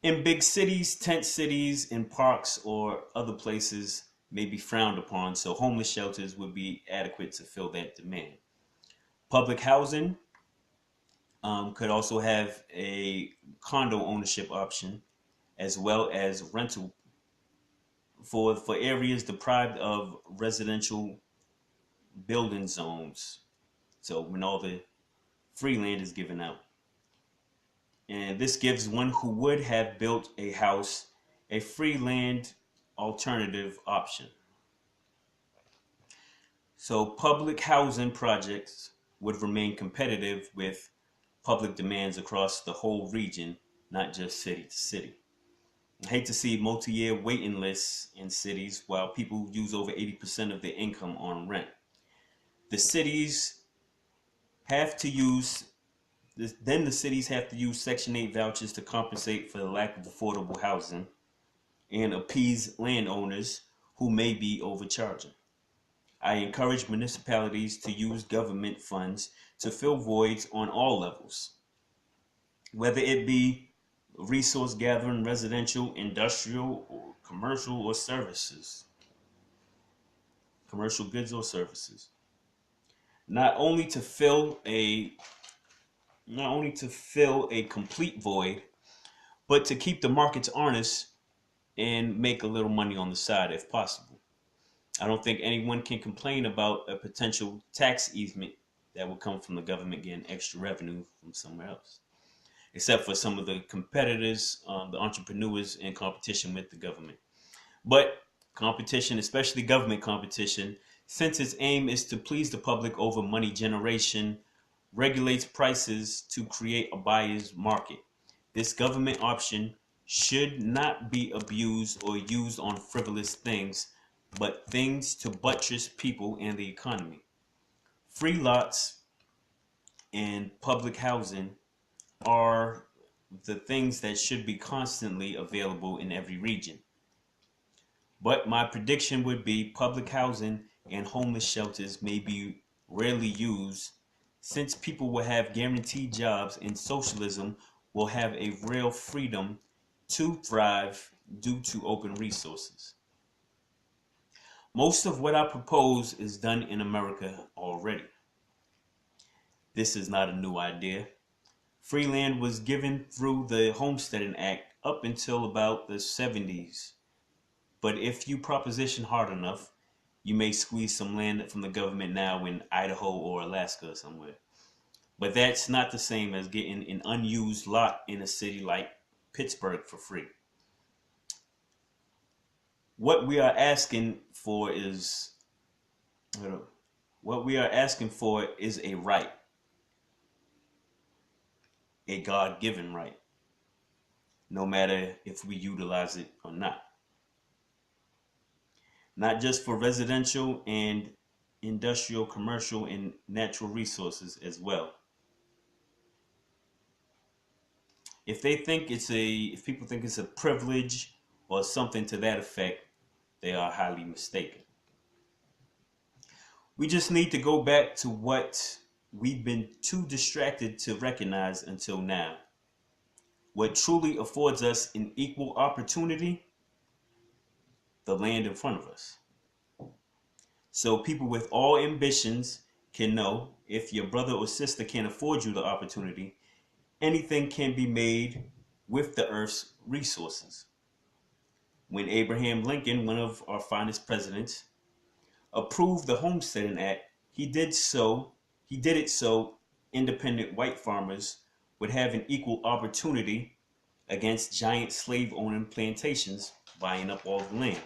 In big cities, tent cities, in parks, or other places may be frowned upon, so homeless shelters would be adequate to fill that demand. Public housing could also have a condo ownership option as well as rental for areas deprived of residential building zones. So when all the free land is given out. And this gives one who would have built a house a free land alternative option. So public housing projects would remain competitive with public demands across the whole region, not just city to city. I hate to see multi-year waiting lists in cities while people use over 80% of their income on rent. The cities have to use then the cities have to use Section 8 vouchers to compensate for the lack of affordable housing and appease landowners who may be overcharging. I encourage municipalities to use government funds to fill voids on all levels, whether it be resource gathering, residential, industrial, or commercial or services, commercial goods or services. Not only to fill a not only to fill a complete void, but to keep the markets honest and make a little money on the side if possible. I don't think anyone can complain about a potential tax easement that will come from the government getting extra revenue from somewhere else, except for some of the competitors, the entrepreneurs in competition with the government. But competition, especially government competition, since its aim is to please the public over money generation, regulates prices to create a buyer's market. This government option should not be abused or used on frivolous things, but things to buttress people and the economy. Free lots and public housing are the things that should be constantly available in every region. But my prediction would be public housing and homeless shelters may be rarely used since people will have guaranteed jobs and socialism will have a real freedom to thrive due to open resources. Most of what I propose is done in America already. This is not a new idea. Free land was given through the Homesteading Act up until about the 70s. But if you proposition hard enough, you may squeeze some land from the government now in Idaho or Alaska or somewhere. But that's not the same as getting an unused lot in a city like Pittsburgh for free. What we are asking for is what we are asking for is a right, a God-given right, no matter if we utilize it or not. Not just for residential and industrial, commercial, and natural resources as well. If people think it's a privilege or something to that effect, they are highly mistaken. We just need to go back to what we've been too distracted to recognize until now. What truly affords us an equal opportunity, the land in front of us. So people with all ambitions can know if your brother or sister can't afford you the opportunity, anything can be made with the earth's resources. When Abraham Lincoln, one of our finest presidents, approved the Homesteading Act, he did it so independent white farmers would have an equal opportunity against giant slave owning plantations buying up all the land.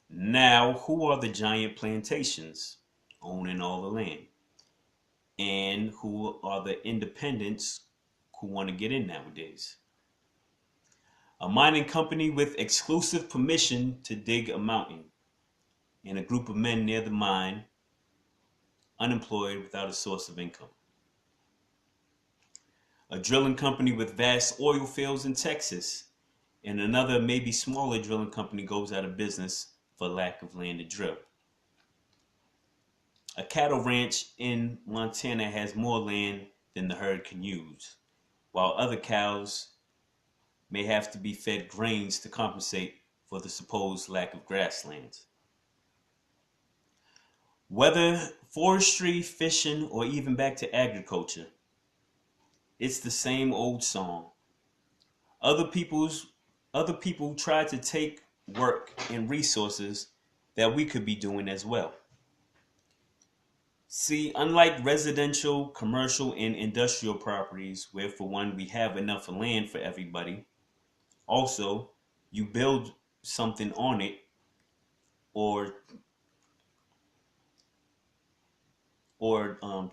Now, who are the giant plantations owning all the land? And who are the independents who want to get in nowadays? A mining company with exclusive permission to dig a mountain, and a group of men near the mine, unemployed without a source of income. A drilling company with vast oil fields in Texas, and another maybe smaller drilling company goes out of business for lack of land to drill. A cattle ranch in Montana has more land than the herd can use, while other cows may have to be fed grains to compensate for the supposed lack of grasslands. Whether forestry, fishing, or even back to agriculture, it's the same old song. Other people's Other people try to take work and resources that we could be doing as well. See, unlike residential, commercial, and industrial properties, where for one we have enough land for everybody, also you build something on it, or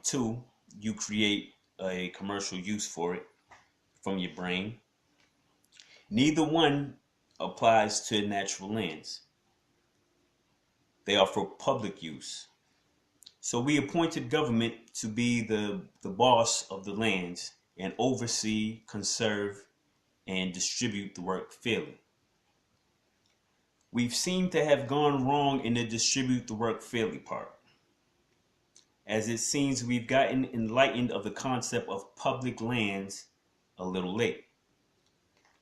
two, you create a commercial use for it from your brain. Neither one applies to natural lands. They are for public use. So we appointed government to be the boss of the lands and oversee, conserve, and distribute the work fairly. We've seemed to have gone wrong in the distribute the work fairly part, as it seems we've gotten enlightened of the concept of public lands a little late.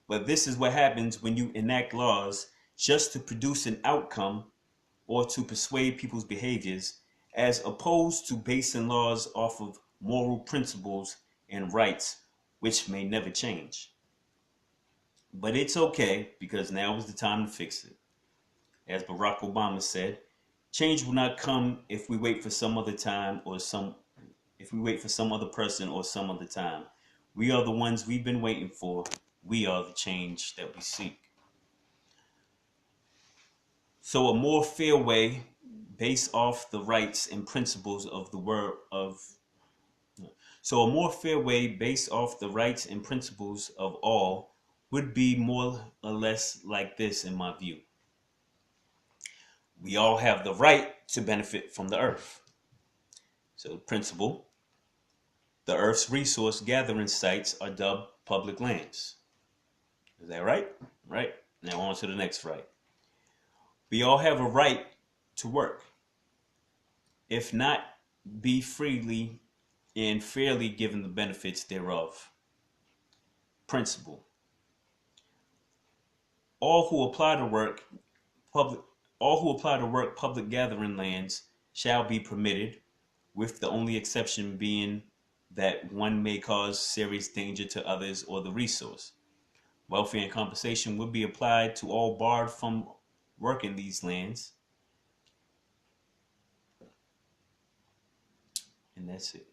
But this is what happens when you enact laws just to produce an outcome or to persuade people's behaviors, as opposed to basing laws off of moral principles and rights, which may never change. But it's okay, because now is the time to fix it. As Barack Obama said, change will not come if we wait for some other time or if we wait for some other person or some other time. We are the ones we've been waiting for. We are the change that we seek. So a more fair way, based off the rights and principles of the word of so a more fair way based off the rights and principles of all would be more or less like this, in my view. We all have the right to benefit from the earth. So principle, the earth's resource gathering sites are dubbed public lands. Is that right? Right. Now on to the next right. We all have a right to work. If not, be freely and fairly given the benefits thereof. Principle. All who apply to work public public gathering lands shall be permitted, with the only exception being that one may cause serious danger to others or the resource. Welfare and compensation would be applied to all barred from working these lands. And that's it.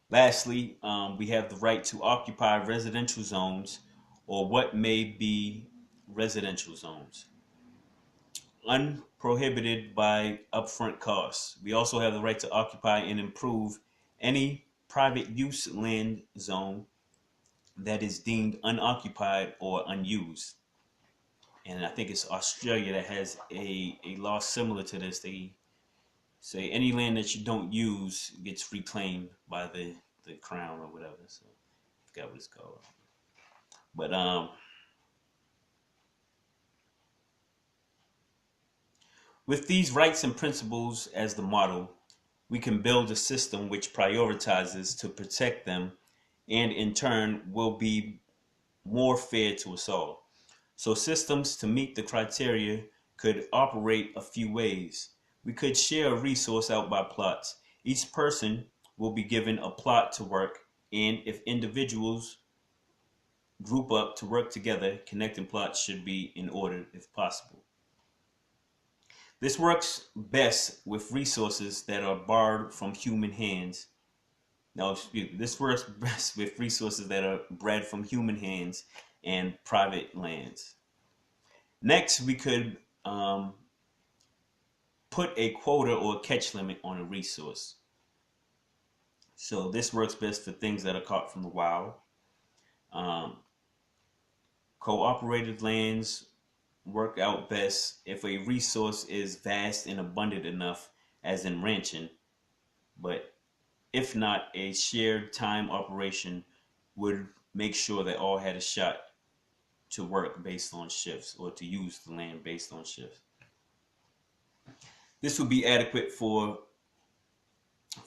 Lastly, we have the right to occupy residential zones, or what may be residential zones, unprohibited by upfront costs. We also have the right to occupy and improve any private use land zone that is deemed unoccupied or unused. And I think it's Australia that has a law similar to this. They say any land that you don't use gets reclaimed by the crown or whatever. So I forgot what it's called. But with these rights and principles as the model, we can build a system which prioritizes to protect them, and in turn will be more fair to us all. So systems to meet the criteria could operate a few ways. We could share a resource out by plots. Each person will be given a plot to work, and if individuals group up to work together, connecting plots should be in order if possible. This works best with resources that are borrowed from human hands. No, excuse me. This works best with resources that are bred from human hands and private lands. Next, we could put a quota or catch limit on a resource. So this works best for things that are caught from the wild. Um, Cooperated lands work out best if a resource is vast and abundant enough, as in ranching, but if not, a shared time operation would make sure that all had a shot to work based on shifts, or to use the land based on shifts. This would be adequate for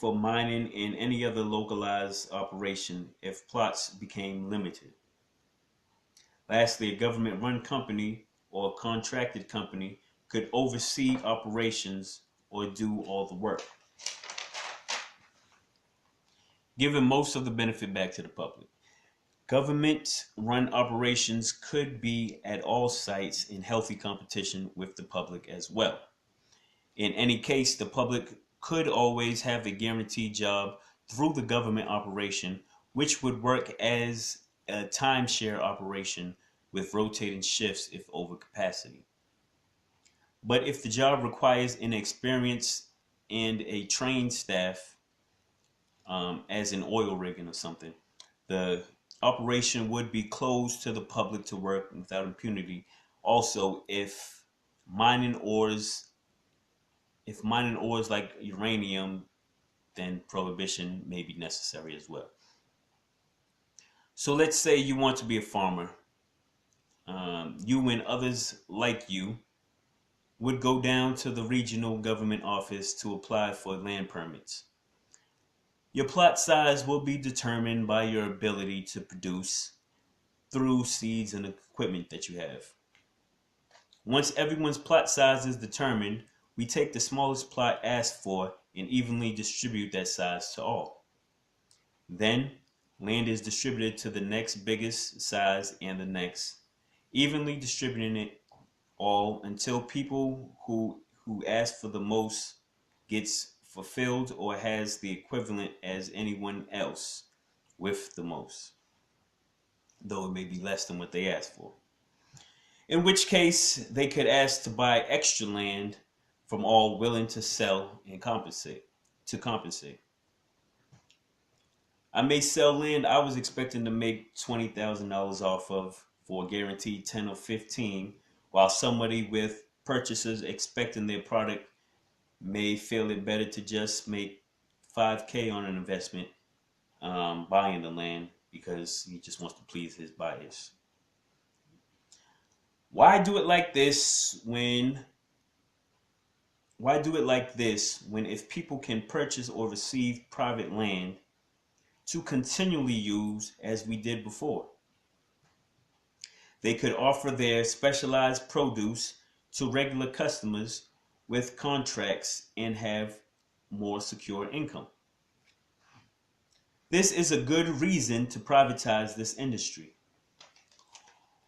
mining and any other localized operation if plots became limited. Lastly, a government-run company or contracted company could oversee operations or do all the work, giving most of the benefit back to the public. Government-run operations could be at all sites in healthy competition with the public as well. In any case, the public could always have a guaranteed job through the government operation, which would work as a timeshare operation with rotating shifts if over capacity. But if the job requires inexperience and a trained staff, as in oil rigging or something, the operation would be closed to the public to work without impunity. Also, mining ores, if mining ores like uranium, then prohibition may be necessary as well. So let's say you want to be a farmer. You and others like you would go down to the regional government office to apply for land permits. Your plot size will be determined by your ability to produce through seeds and equipment that you have. Once everyone's plot size is determined, we take the smallest plot asked for and evenly distribute that size to all. Then, land is distributed to the next biggest size and the next, evenly distributing it all until people who ask for the most gets fulfilled or has the equivalent as anyone else with the most, though it may be less than what they asked for. In which case, they could ask to buy extra land from all willing to sell and compensate. I may sell land I was expecting to make $20,000 off of for a guaranteed 10 or 15, while somebody with purchasers expecting their product may feel it better to just make 5K on an investment, buying the land because he just wants to please his buyers. Why do it like this when if people can purchase or receive private land to continually use as we did before? They could offer their specialized produce to regular customers with contracts and have more secure income. This is a good reason to privatize this industry.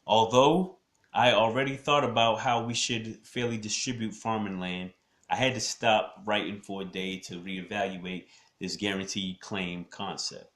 Although I already thought about how we should fairly distribute farming land, I had to stop writing for a day to reevaluate this guaranteed claim concept.